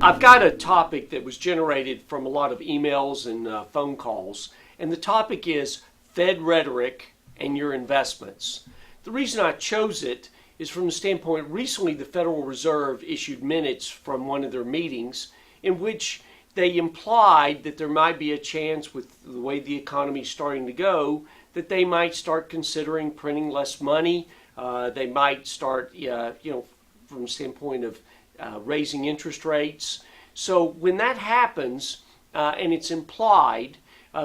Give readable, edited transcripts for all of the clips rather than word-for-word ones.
I've got a topic that was generated from a lot of emails and phone calls, and the topic is Fed rhetoric and your investments. The reason I chose it is from the standpoint recently the Federal Reserve issued minutes from one of their meetings in which they implied that there might be a chance with the way the economy is starting to go that they might start considering printing less money. They might start, from the standpoint of raising interest rates. So when that happens and it's implied,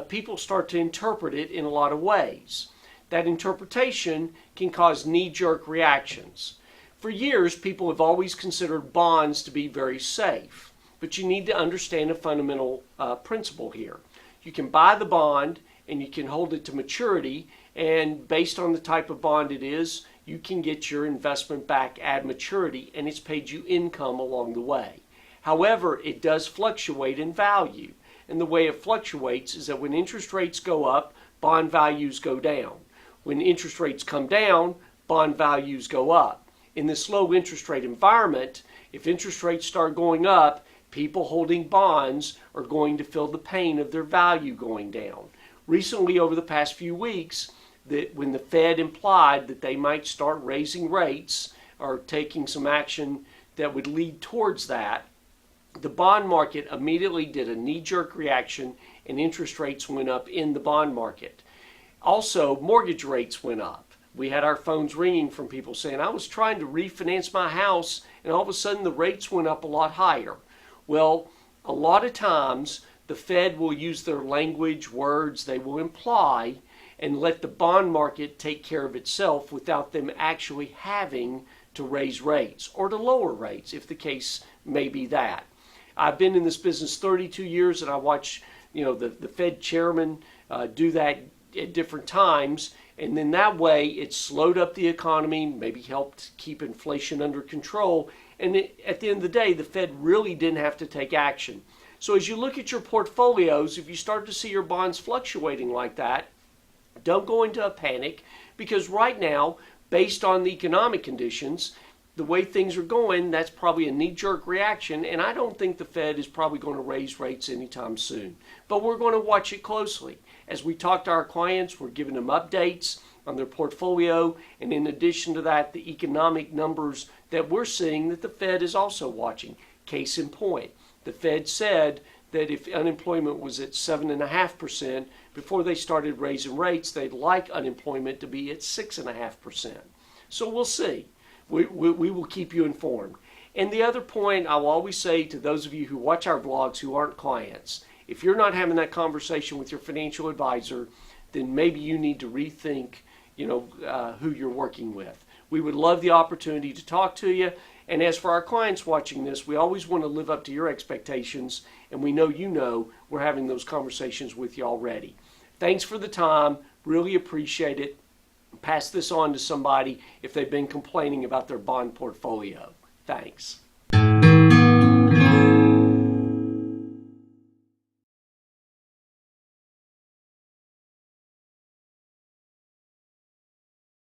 people start to interpret it in a lot of ways. That interpretation can cause knee-jerk reactions. For years, people have always considered bonds to be very safe, but you need to understand a fundamental principle here. You can buy the bond and you can hold it to maturity, and based on the type of bond it is, you can get your investment back at maturity, and it's paid you income along the way. However, it does fluctuate in value, and the way it fluctuates is that when interest rates go up, bond values go down. When interest rates come down, bond values go up. In this low interest rate environment, if interest rates start going up, people holding bonds are going to feel the pain of their value going down. Recently, over the past few weeks, that when the Fed implied that they might start raising rates or taking some action that would lead towards that, the bond market immediately did a knee-jerk reaction and interest rates went up in the bond market. Also, mortgage rates went up. We had our phones ringing from people saying, I was trying to refinance my house and all of a sudden the rates went up a lot higher. Well, a lot of times the Fed will use their language, words, they will imply and let the bond market take care of itself without them actually having to raise rates or to lower rates if the case may be that. I've been in this business 32 years and I watch the Fed chairman do that at different times, and then that way it slowed up the economy, maybe helped keep inflation under control, and at the end of the day the Fed really didn't have to take action. So as you look at your portfolios, if you start to see your bonds fluctuating like that, don't go into a panic, because right now, based on the economic conditions, the way things are going, that's probably a knee-jerk reaction, and I don't think the Fed is probably going to raise rates anytime soon. But we're going to watch it closely. As we talk to our clients, we're giving them updates on their portfolio, and in addition to that, the economic numbers that we're seeing that the Fed is also watching. Case in point, the Fed said that if unemployment was at 7.5%, before they started raising rates, they'd like unemployment to be at 6.5%. So we'll see. We will keep you informed. And the other point I'll always say to those of you who watch our vlogs who aren't clients, if you're not having that conversation with your financial advisor, then maybe you need to rethink who you're working with. We would love the opportunity to talk to you. And as for our clients watching this, we always want to live up to your expectations, and we know we're having those conversations with you already. Thanks for the time. Really appreciate it. Pass this on to somebody if they've been complaining about their bond portfolio. Thanks.